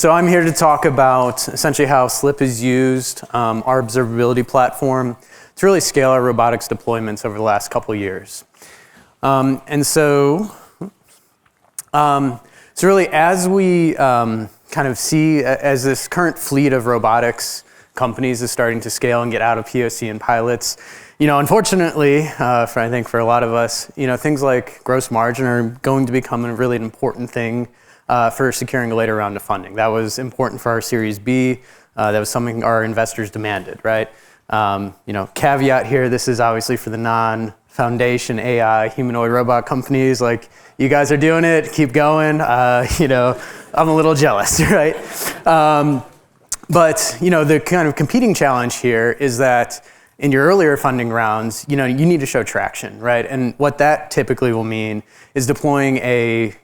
So I'm here to talk about essentially how Slip is used, our observability platform, to really scale our robotics deployments over the last couple of years. So really, as we kind of see, as this current fleet of robotics companies is starting to scale and get out of POC and pilots, unfortunately, I think for a lot of us, things like gross margin are going to become a really important thing for securing a later round of funding. That was important for our Series B. That was something our investors demanded, right? Caveat here, this is obviously for the non-foundation AI humanoid robot companies. Like, you guys are doing it, keep going. I'm a little jealous, right? But the kind of competing challenge here is that in your earlier funding rounds, you need to show traction, right? And what that typically will mean is deploying a,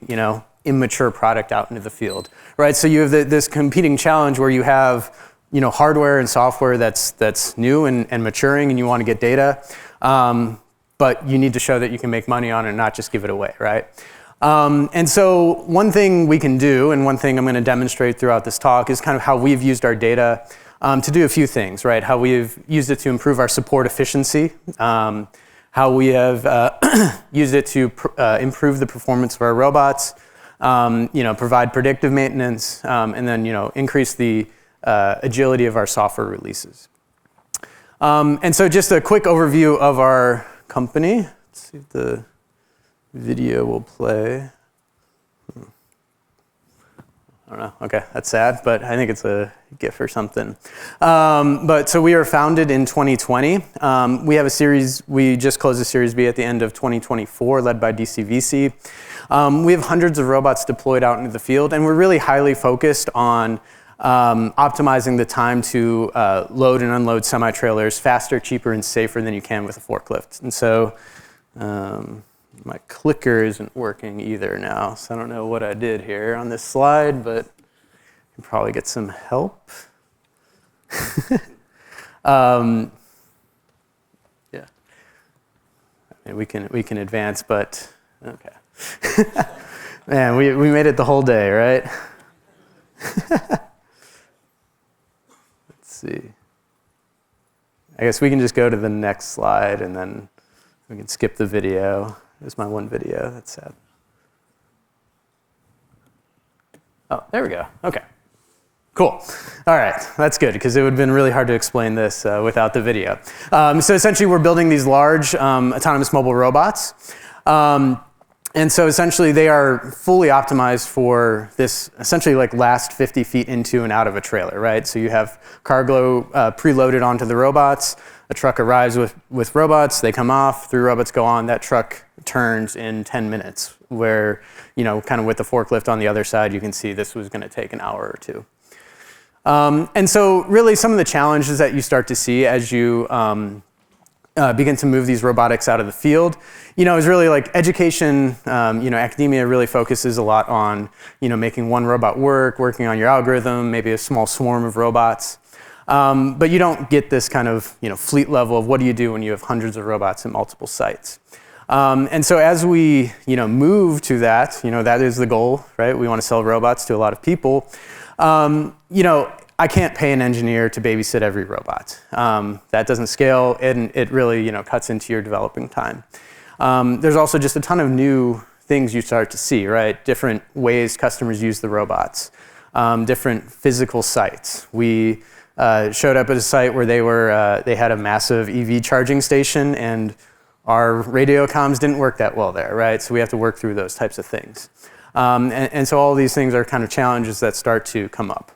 immature product out into the field, right? So you have this competing challenge where you have, hardware and software that's new and maturing, and you want to get data, but you need to show that you can make money on it and not just give it away, right? And so one thing we can do, and one thing I'm going to demonstrate throughout this talk, is kind of how we've used our data to do a few things, right? How we've used it to improve our support efficiency, how we have used it to improve the performance of our robots, provide predictive maintenance, and then increase the agility of our software releases. And so just a quick overview of our company. Let's see if the video will play. I don't know. Okay, that's sad, but I think it's a GIF or something. But so we are founded in 2020. We just closed a Series B at the end of 2024, led by DCVC. We have hundreds of robots deployed out into the field, and we're really highly focused on optimizing the time to load and unload semi-trailers faster, cheaper, and safer than you can with a forklift. And so my clicker isn't working either now, so I don't know what I did here on this slide, but I can probably get some help. Yeah, I mean, we can advance, but okay. Man, we made it the whole day, right? Let's see. I guess we can just go to the next slide, and then we can skip the video. There's my one video. That's sad. Oh, there we go. Okay. Cool. All right. That's good, because it would have been really hard to explain this without the video. So essentially, we're building these large autonomous mobile robots. And so essentially, they are fully optimized for this essentially like last 50 feet into and out of a trailer, right? So you have cargo preloaded onto the robots. A truck arrives with robots. They come off. 3 robots go on. That truck turns in 10 minutes, where, kind of with the forklift on the other side, you can see this was going to take an hour or two. And so really some of the challenges that you start to see as you begin to move these robotics out of the field, is really like education. Academia really focuses a lot on, making one robot work, working on your algorithm, maybe a small swarm of robots. But you don't get this kind of, fleet level of what do you do when you have hundreds of robots in multiple sites. And so as we, move to that, that is the goal, right? We want to sell robots to a lot of people. I can't pay an engineer to babysit every robot. That doesn't scale, and it really, cuts into your developing time. There's also just a ton of new things you start to see, right? Different ways customers use the robots, different physical sites. We showed up at a site where they had a massive EV charging station, and our radio comms didn't work that well there, right? So we have to work through those types of things. And so all these things are kind of challenges that start to come up.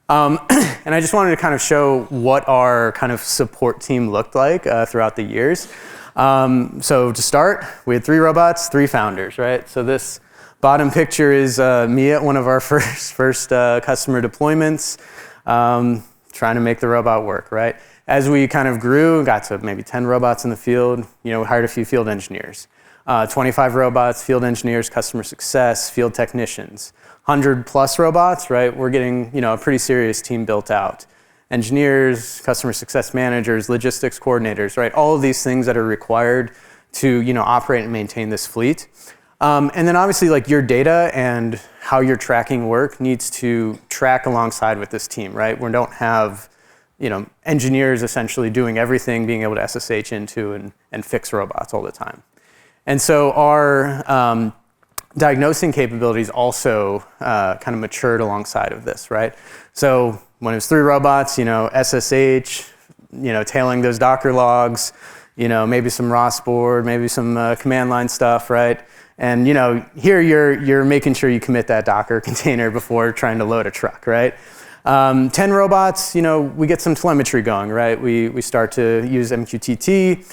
And I just wanted to kind of show what our kind of support team looked like throughout the years. So to start, we had 3 robots, 3 founders, right? So this bottom picture is me at one of our first customer deployments, trying to make the robot work, right? As we kind of grew, got to maybe 10 robots in the field, we hired a few field engineers. 25 robots, field engineers, customer success, field technicians. 100 plus robots, right? We're getting, a pretty serious team built out. Engineers, customer success managers, logistics coordinators, right? All of these things that are required to, operate and maintain this fleet. And then obviously like your data and how your tracking work needs to track alongside with this team, right? We don't have engineers essentially doing everything, being able to SSH into and fix robots all the time. And so our diagnosing capabilities also kind of matured alongside of this, right? So when it was 3 robots, SSH, tailing those Docker logs, maybe some ROS board, maybe some command line stuff, right? And here you're making sure you commit that Docker container before trying to load a truck, right? 10 robots, we get some telemetry going, right? We start to use MQTT,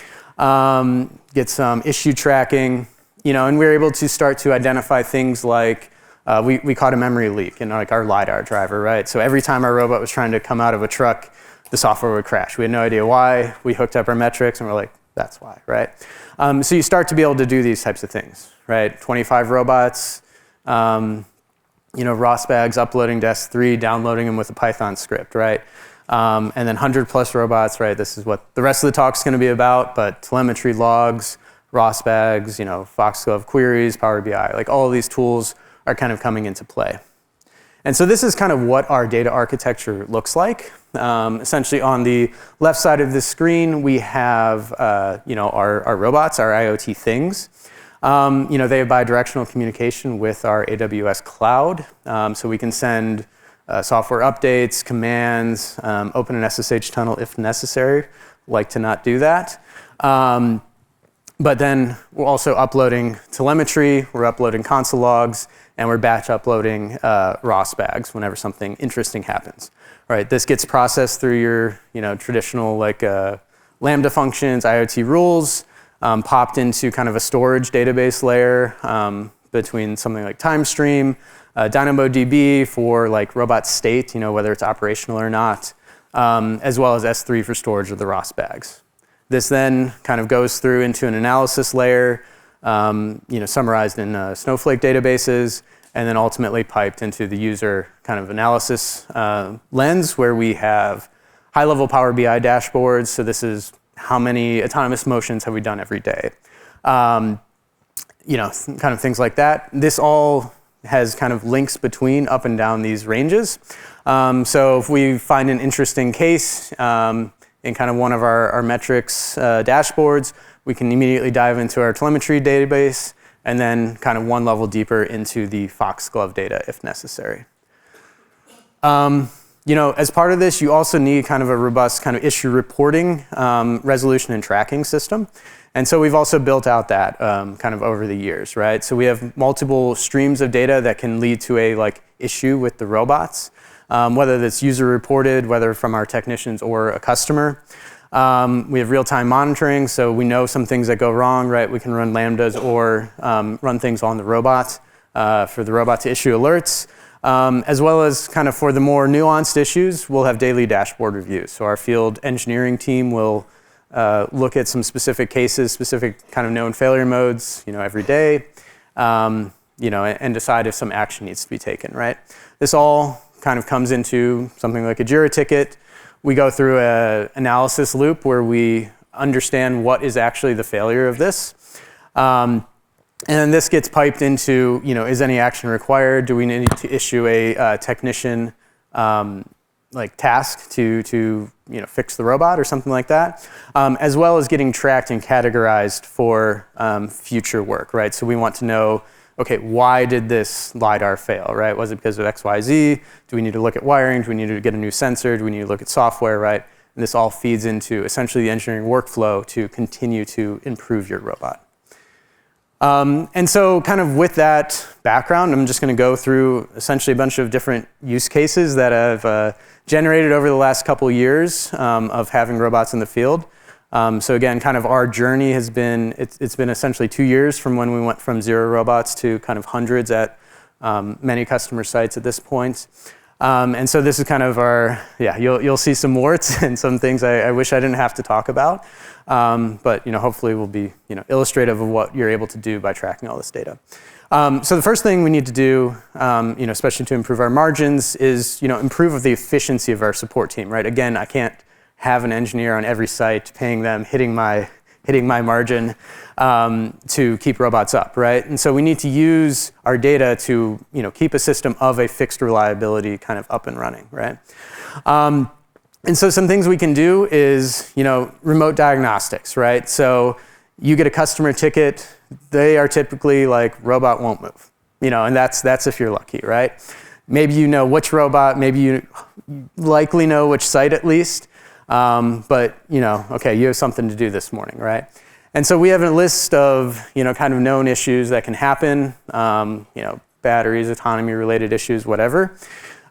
get some issue tracking, and we're able to start to identify things like we caught a memory leak in like our LiDAR driver, right? So every time our robot was trying to come out of a truck, the software would crash. We had no idea why. We hooked up our metrics and we're like, that's why, right? So you start to be able to do these types of things, right? 25 robots, ROS bags uploading to S3, downloading them with a Python script, right? And then 100 plus robots, right? This is what the rest of the talk's gonna be about, but telemetry logs, ROS bags, Foxglove queries, Power BI, like all of these tools are kind of coming into play. And so this is kind of what our data architecture looks like. Essentially on the left side of the screen, we have our robots, our IoT things. They have bidirectional communication with our AWS cloud. So we can send software updates, commands, open an SSH tunnel if necessary. Like to not do that. But then we're also uploading telemetry, we're uploading console logs, and we're batch uploading ROS bags whenever something interesting happens. All right, this gets processed through your traditional like Lambda functions, IoT rules, popped into kind of a storage database layer between something like TimeStream, DynamoDB for like robot state, whether it's operational or not, as well as S3 for storage of the ROS bags. This then kind of goes through into an analysis layer, summarized in Snowflake databases, and then ultimately piped into the user kind of analysis lens where we have high-level Power BI dashboards. So this is how many autonomous motions have we done every day. Kind of things like that. This all has kind of links between up and down these ranges. So if we find an interesting case in kind of one of our metrics dashboards, we can immediately dive into our telemetry database and then kind of one level deeper into the Foxglove data if necessary. As part of this, you also need kind of a robust kind of issue reporting, resolution and tracking system. And so we've also built out that kind of over the years, right? So we have multiple streams of data that can lead to a issue with the robots, whether that's user reported, whether from our technicians or a customer. We have real-time monitoring, so we know some things that go wrong, right? We can run lambdas or run things on the robot for the robot to issue alerts. As well as kind of for the more nuanced issues, we'll have daily dashboard reviews. So our field engineering team will look at some specific cases, specific kind of known failure modes, every day, and decide if some action needs to be taken, right? This all kind of comes into something like a Jira ticket. We go through an analysis loop where we understand what is actually the failure of this. And then this gets piped into, is any action required? Do we need to issue a technician task to fix the robot or something like that? As well as getting tracked and categorized for future work, right? So we want to know, okay, why did this LiDAR fail, right? Was it because of X, Y, Z? Do we need to look at wiring? Do we need to get a new sensor? Do we need to look at software, right? And this all feeds into essentially the engineering workflow to continue to improve your robot. And so kind of with that background, I'm just going to go through essentially a bunch of different use cases that I've generated over the last couple years of having robots in the field. So again, kind of our journey has been, it's been essentially 2 years from when we went from 0 robots to kind of hundreds at many customer sites at this point. And so this is kind of our, you'll see some warts and some things I wish I didn't have to talk about. But hopefully will be illustrative of what you're able to do by tracking all this data. So the first thing we need to do, especially to improve our margins, is improve the efficiency of our support team. Right? Again, I can't have an engineer on every site paying them, hitting my hitting my margin to keep robots up, right? And so we need to use our data to keep a system of a fixed reliability kind of up and running, right? And so some things we can do is remote diagnostics, right? So you get a customer ticket, they are typically like, robot won't move, and that's if you're lucky, right? Maybe you know which robot, maybe you likely know which site at least, but okay, you have something to do this morning, right? And so we have a list of kind of known issues that can happen, batteries, autonomy related issues, whatever.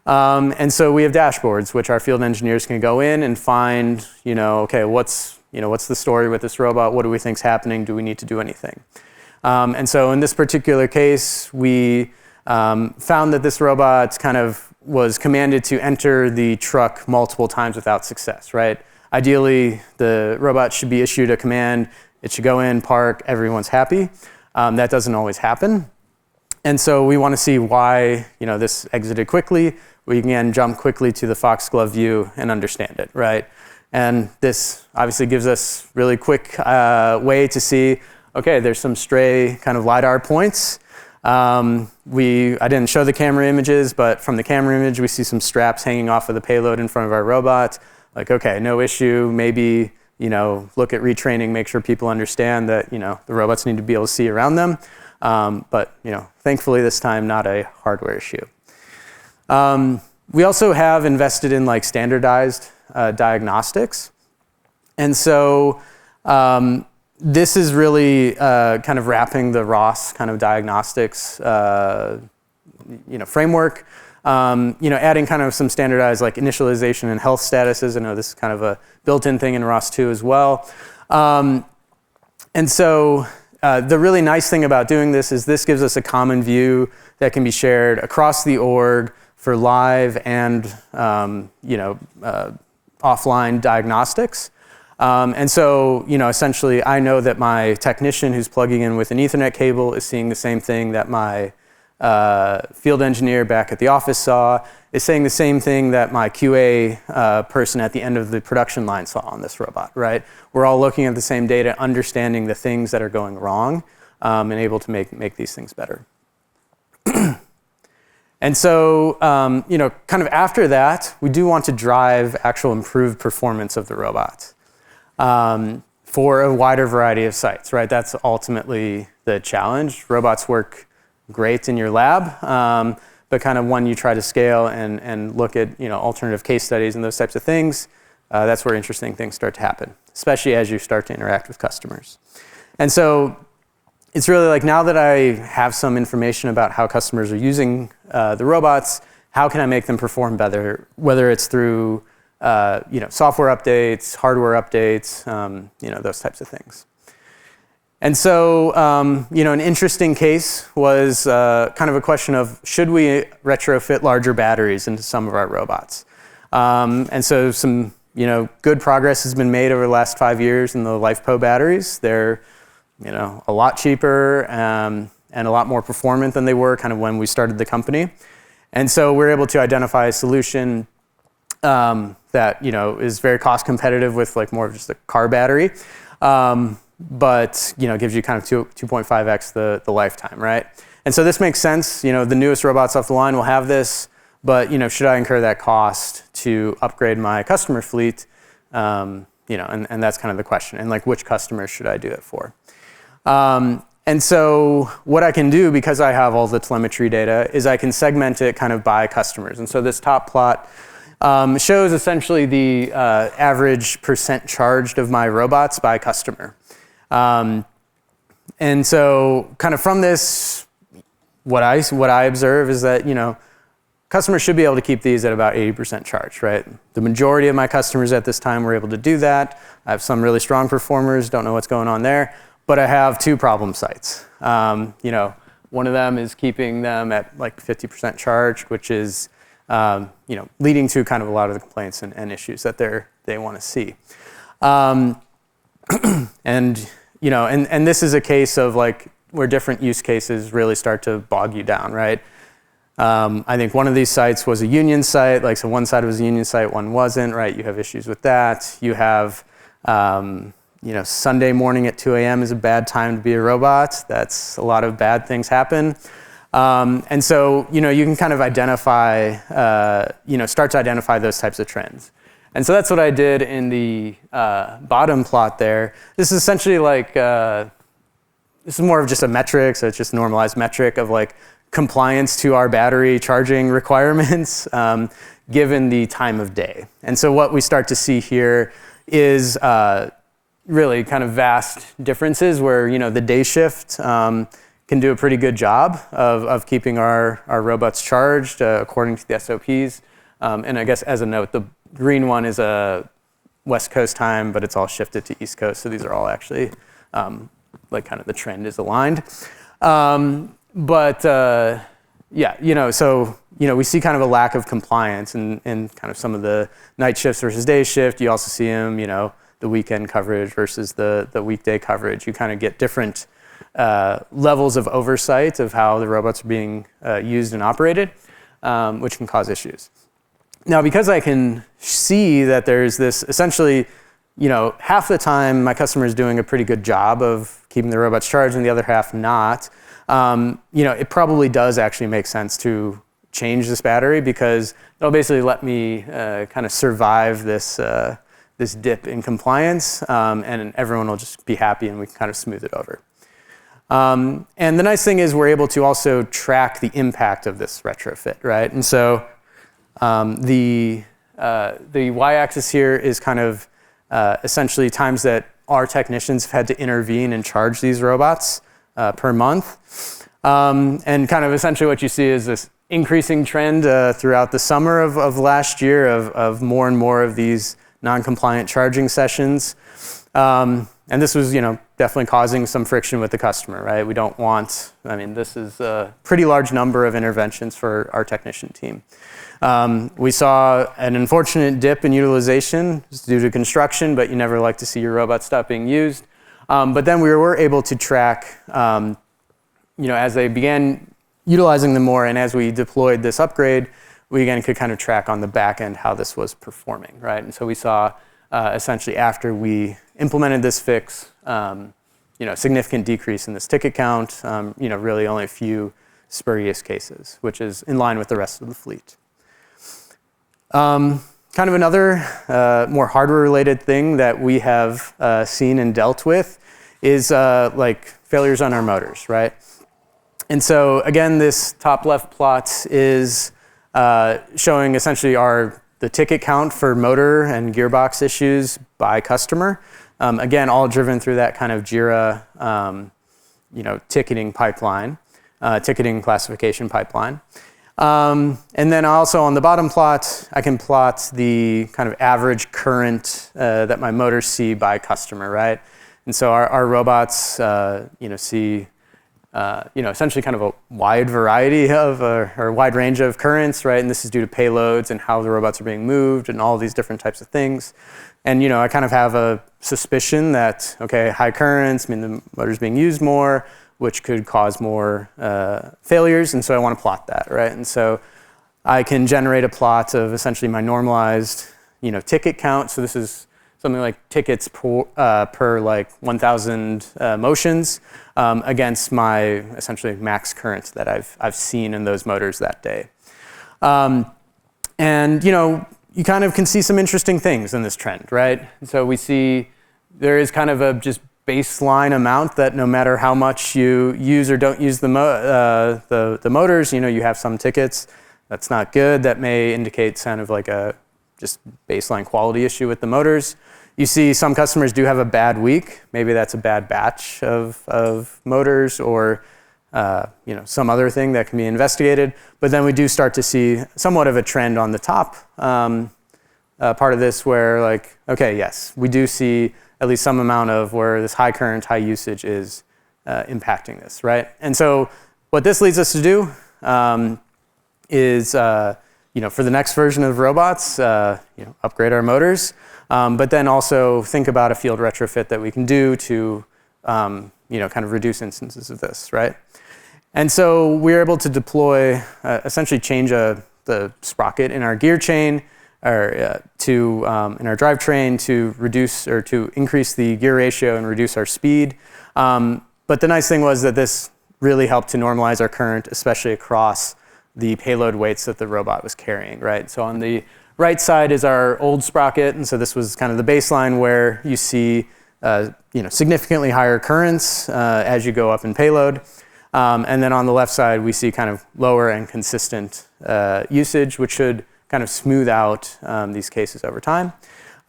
And so we have dashboards, which our field engineers can go in and find, okay, what's the story with this robot? What do we think's happening? Do we need to do anything? And so in this particular case, we found that this robot kind of was commanded to enter the truck multiple times without success, right? Ideally, the robot should be issued a command. It should go in, park, everyone's happy. That doesn't always happen. And so we want to see why this exited quickly. We can jump quickly to the Foxglove view and understand it, right? And this obviously gives us really quick way to see, okay, there's some stray kind of LiDAR points. I didn't show the camera images, but from the camera image, we see some straps hanging off of the payload in front of our robot. Like, okay, no issue. Maybe, look at retraining, make sure people understand that, the robots need to be able to see around them. But, thankfully this time, not a hardware issue. We also have invested in like standardized diagnostics. And so this is really kind of wrapping the ROS kind of diagnostics framework. Adding kind of some standardized like initialization and health statuses. I know this is kind of a built-in thing in ROS 2 as well. And so the really nice thing about doing this is this gives us a common view that can be shared across the org for live and offline diagnostics. And so, essentially, I know that my technician who's plugging in with an Ethernet cable is seeing the same thing that my field engineer back at the office saw, is saying the same thing that my QA person at the end of the production line saw on this robot, right? We're all looking at the same data, understanding the things that are going wrong, and able to make these things better. And so, kind of after that, we do want to drive actual improved performance of the robot for a wider variety of sites, right? That's ultimately the challenge. Robots work great in your lab, but kind of when you try to scale and look at alternative case studies and those types of things, that's where interesting things start to happen, especially as you start to interact with customers. And so it's really like, now that I have some information about how customers are using the robots, how can I make them perform better, whether it's through software updates, hardware updates, those types of things. And so, an interesting case was kind of a question of, should we retrofit larger batteries into some of our robots? And so some, good progress has been made over the last 5 years in the LiFePO batteries. They're, a lot cheaper and a lot more performant than they were kind of when we started the company. And so we're able to identify a solution that, is very cost competitive with like more of just a car battery. But gives you kind of 2.5x the lifetime, right? And so this makes sense. The newest robots off the line will have this, but should I incur that cost to upgrade my customer fleet? And that's kind of the question. And like, which customers should I do it for? And so what I can do, because I have all the telemetry data, is I can segment it kind of by customers. And so this top plot shows essentially the average percent charged of my robots by customer. And so kind of from this, what I observe is that, customers should be able to keep these at about 80% charge, right? The majority of my customers at this time were able to do that. I have some really strong performers, don't know what's going on there, but I have 2 problem sites. One of them is keeping them at like 50% charged, which is, leading to kind of a lot of the complaints and issues that they want to see. And this is a case of like where different use cases really start to bog you down, right? I think one of these sites was a union site, like so one side was a union site, one wasn't, right? You have issues with that. You have, Sunday morning at 2 a.m. is a bad time to be a robot. That's a lot of bad things happen. And so, you can kind of identify, start to identify those types of trends. And so that's what I did in the bottom plot there. This is essentially like, this is more of just a metric, so it's just a normalized metric of like compliance to our battery charging requirements given the time of day. And so what we start to see here is really kind of vast differences where, the day shift can do a pretty good job of keeping our robots charged according to the SOPs. And I guess as a note, the green one is a West Coast time, but it's all shifted to East Coast. So these are all actually like kind of the trend is aligned. We see kind of a lack of compliance in kind of some of the night shifts versus day shift. You also see them, the weekend coverage versus the weekday coverage. You kind of get different levels of oversight of how the robots are being used and operated, which can cause issues. Now, because I can see that there's this essentially, half the time my customer is doing a pretty good job of keeping the robots charged and the other half not, it probably does actually make sense to change this battery because it'll basically let me kind of survive this dip in compliance, and everyone will just be happy and we can kind of smooth it over. And the nice thing is we're able to also track the impact of this retrofit, right? And so the y-axis here is kind of essentially times that our technicians have had to intervene and charge these robots per month. And kind of essentially what you see is this increasing trend throughout the summer of last year of more and more of these non-compliant charging sessions. And this was, definitely causing some friction with the customer, right? We don't want, this is a pretty large number of interventions for our technician team. We saw an unfortunate dip in utilization due to construction, but you never like to see your robot stop being used. But then we were able to track, as they began utilizing them more and as we deployed this upgrade, we again could kind of track on the back end how this was performing, right? And so we saw essentially after we implemented this fix, significant decrease in this ticket count, really only a few spurious cases, which is in line with the rest of the fleet. Kind of another more hardware-related thing that we have seen and dealt with is like failures on our motors, right? And so again, this top left plot is showing essentially the ticket count for motor and gearbox issues by customer. Again, all driven through that kind of Jira, ticketing pipeline, ticketing classification pipeline. And then also on the bottom plot, I can plot the kind of average current that my motors see by customer, right? And so our robots, see, essentially kind of a wide variety of, or wide range of currents, right? And this is due to payloads and how the robots are being moved and all these different types of things. And, I kind of have a suspicion that, okay, high currents mean the motor's being used more, which could cause more failures. And so I want to plot that, right? And so I can generate a plot of essentially my normalized, ticket count. So this is something like tickets per like 1,000 motions against my essentially max current that I've seen in those motors that day. And you kind of can see some interesting things in this trend, right? So we see there is kind of a just baseline amount that no matter how much you use or don't use the motors, you have some tickets. That's not good. That may indicate kind of like a just baseline quality issue with the motors. You see some customers do have a bad week. Maybe that's a bad batch of motors or some other thing that can be investigated. But then we do start to see somewhat of a trend on the top part of this where like, okay, yes, we do see at least some amount of where this high current, high usage is impacting this, right? And so what this leads us to do is, for the next version of robots, upgrade our motors, but then also think about a field retrofit that we can do to, kind of reduce instances of this, right? And so we're able to deploy, essentially change the sprocket in our gear chain, in our drivetrain to reduce or to increase the gear ratio and reduce our speed. But the nice thing was that this really helped to normalize our current, especially across the payload weights that the robot was carrying, right? So on the right side is our old sprocket, and so this was kind of the baseline where you see significantly higher currents as you go up in payload. And then on the left side, we see kind of lower and consistent usage, which should kind of smooth out these cases over time.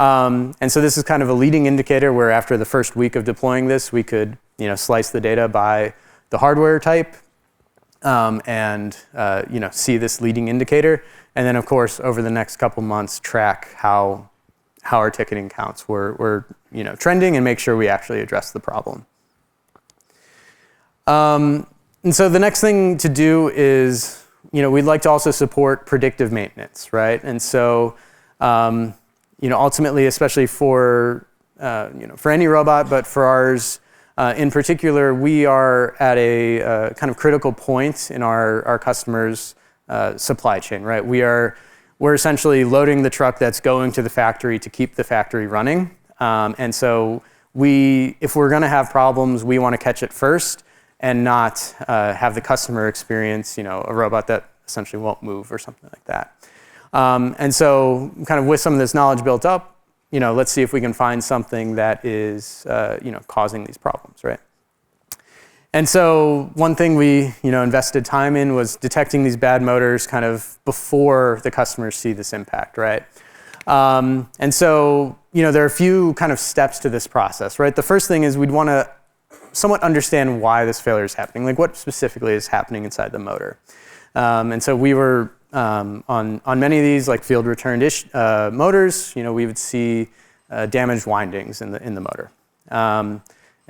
And so this is kind of a leading indicator where after the first week of deploying this, we could slice the data by the hardware type and see this leading indicator. And then, of course, over the next couple months, track how our ticketing counts were trending and make sure we actually address the problem. And so the next thing to do is, we'd like to also support predictive maintenance, right? And so, ultimately, especially for any robot, but for ours in particular, we are at a kind of critical point in our customers' supply chain, right? We're essentially loading the truck that's going to the factory to keep the factory running. And so if we're going to have problems, we want to catch it first and not have the customer experience, a robot that essentially won't move or something like that. And so kind of with some of this knowledge built up, let's see if we can find something that is, causing these problems, right? And so one thing we, invested time in was detecting these bad motors kind of before the customers see this impact, right? And so, there are a few kind of steps to this process, right? The first thing is we'd want to somewhat understand why this failure is happening, like what specifically is happening inside the motor. And so we were on many of these, like field returned motors, we would see damaged windings in the motor. And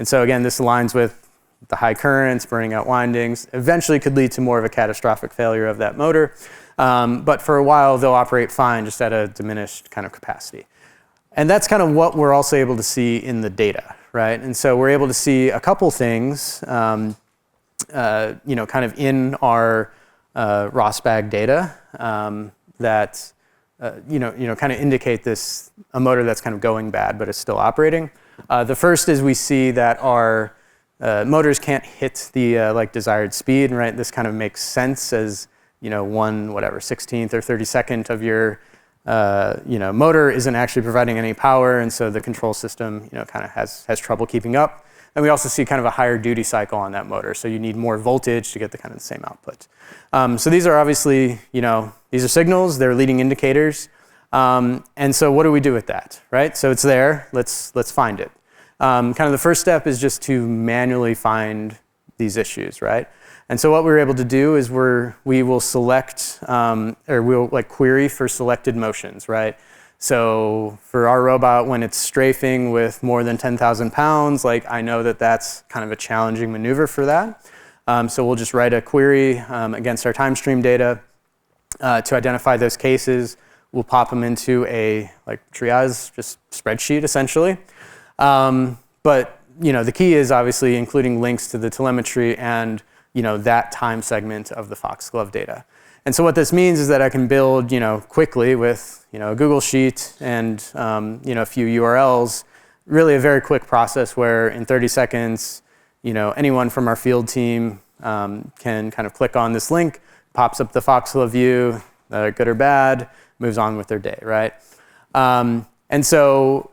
so again, this aligns with the high currents, burning out windings, eventually could lead to more of a catastrophic failure of that motor. But for a while, they'll operate fine, just at a diminished kind of capacity. And that's kind of what we're also able to see in the data, right? And so we're able to see a couple things, kind of in our ROSBAG data that, kind of indicate a motor that's kind of going bad, but is still operating. The first is we see that our motors can't hit the desired speed, right? This kind of makes sense as, 16th or 32nd of your, motor isn't actually providing any power, and so the control system, kind of has trouble keeping up. And we also see kind of a higher duty cycle on that motor, so you need more voltage to get the kind of the same output. So these are obviously, these are signals, they're leading indicators. And so what do we do with that, right? So it's there, let's find it. Kind of the first step is just to manually find these issues, right? And so what we're able to do is we will select, or we'll query for selected motions, right? So for our robot, when it's strafing with more than 10,000 pounds, I know that that's kind of a challenging maneuver for that. So we'll just write a query against our time stream data to identify those cases. We'll pop them into a triage, just spreadsheet essentially. But the key is obviously including links to the telemetry and that time segment of the Foxglove data. And so what this means is that I can build quickly with a Google Sheet and a few URLs, really a very quick process where in 30 seconds anyone from our field team can kind of click on this link, pops up the Foxglove view, good or bad, moves on with their day, right? And so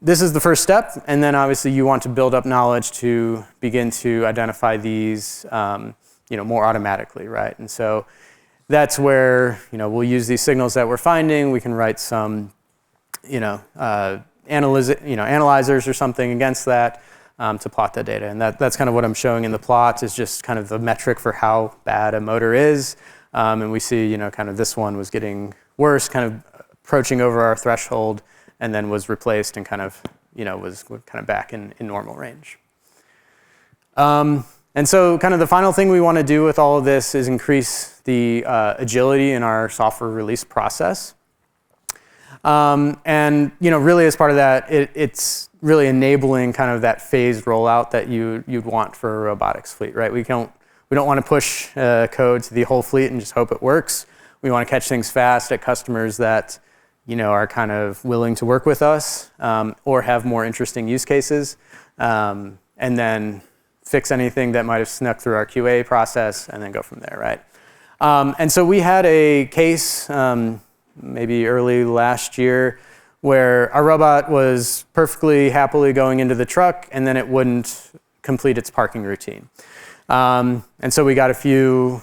this is the first step, and then obviously you want to build up knowledge to begin to identify these more automatically, right? And so that's where we'll use these signals that we're finding. We can write some analyzers or something against that to plot that data. And that's kind of what I'm showing in the plot is just kind of the metric for how bad a motor is. And we see kind of this one was getting worse, kind of approaching over our threshold, and then was replaced and kind of was kind of back in normal range. And so kind of the final thing we want to do with all of this is increase the agility in our software release process. And really as part of that, it's really enabling kind of that phased rollout that you'd want for a robotics fleet, right? We don't want to push code to the whole fleet and just hope it works. We want to catch things fast at customers that are kind of willing to work with us or have more interesting use cases, and then fix anything that might have snuck through our QA process, and then go from there, right? And so we had a case maybe early last year where our robot was perfectly happily going into the truck, and then it wouldn't complete its parking routine. And so we got a few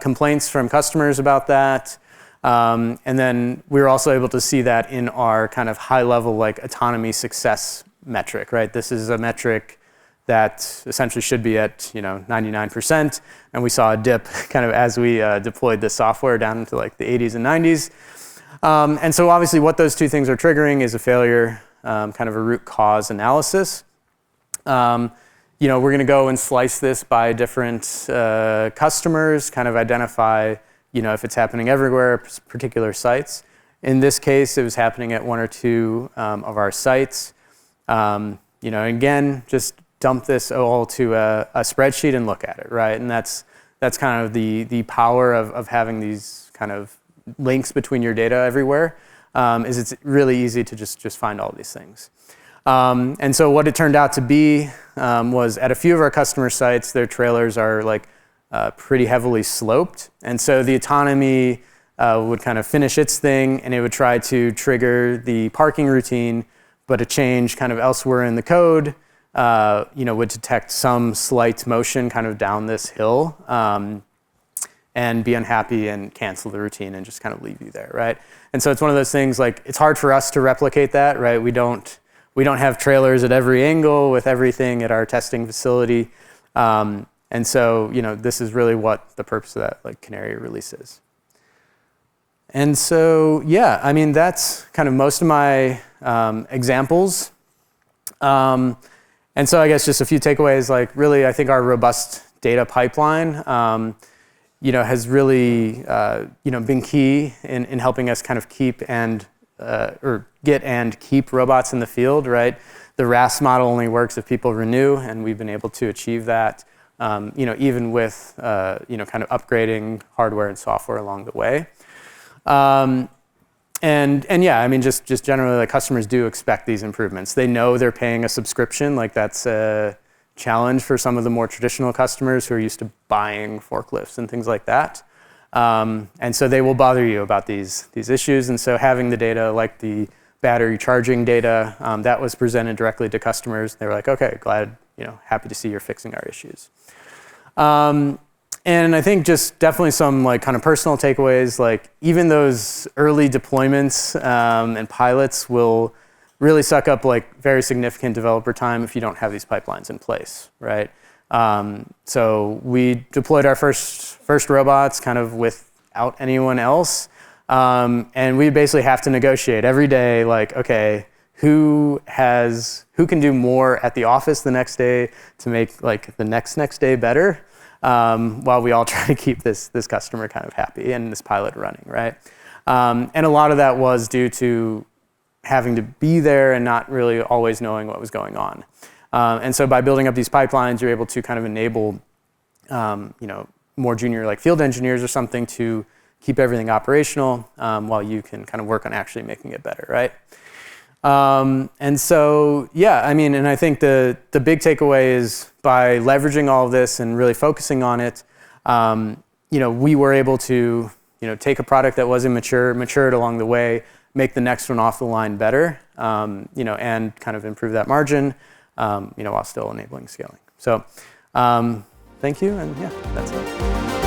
complaints from customers about that. And then we were also able to see that in our kind of high-level like autonomy success metric, right? This is a metric that essentially should be at 99%, and we saw a dip kind of as we deployed the software down into like the 80s and 90s. And so obviously what those two things are triggering is a failure, kind of a root cause analysis. We're going to go and slice this by different customers, kind of identify if it's happening everywhere, particular sites. In this case, it was happening at one or two of our sites. Again, just dump this all to a spreadsheet and look at it, right? And that's kind of the power of having these kind of links between your data everywhere, is it's really easy to just find all these things. And so what it turned out to be was at a few of our customer sites, their trailers are like pretty heavily sloped. And so the autonomy would kind of finish its thing, and it would try to trigger the parking routine, but a change kind of elsewhere in the code would detect some slight motion kind of down this hill, and be unhappy and cancel the routine and just kind of leave you there, right? And so it's one of those things like it's hard for us to replicate that, right? We don't have trailers at every angle with everything at our testing facility. And so, this is really what the purpose of that like Canary release is. And so, yeah, I mean, that's kind of most of my examples. And so I guess just a few takeaways, like really, I think our robust data pipeline, has really, been key in helping us kind of keep and get and keep robots in the field, right? The RAS model only works if people renew, and we've been able to achieve that, even with, kind of upgrading hardware and software along the way. And yeah, I mean, just generally, like customers do expect these improvements. They know they're paying a subscription, like that's a challenge for some of the more traditional customers who are used to buying forklifts and things like that. And so they will bother you about these issues. And so having the data, like the battery charging data, that was presented directly to customers. They were like, okay, glad, happy to see you're fixing our issues. And I think just definitely some like kind of personal takeaways, like even those early deployments and pilots will really suck up like very significant developer time if you don't have these pipelines in place, right? So we deployed our first robots kind of without anyone else, and we basically have to negotiate every day, like, okay, who can do more at the office the next day to make like the next day better, while we all try to keep this customer kind of happy and this pilot running, right? And a lot of that was due to having to be there and not really always knowing what was going on. And so by building up these pipelines, you're able to kind of enable, more junior like field engineers or something to keep everything operational, while you can kind of work on actually making it better, right? And so, yeah, I mean, and I think the big takeaway is by leveraging all of this and really focusing on it, we were able to, take a product that was immature, mature it along the way, make the next one off the line better, and kind of improve that margin, while still enabling scaling. So, thank you, and yeah, that's it.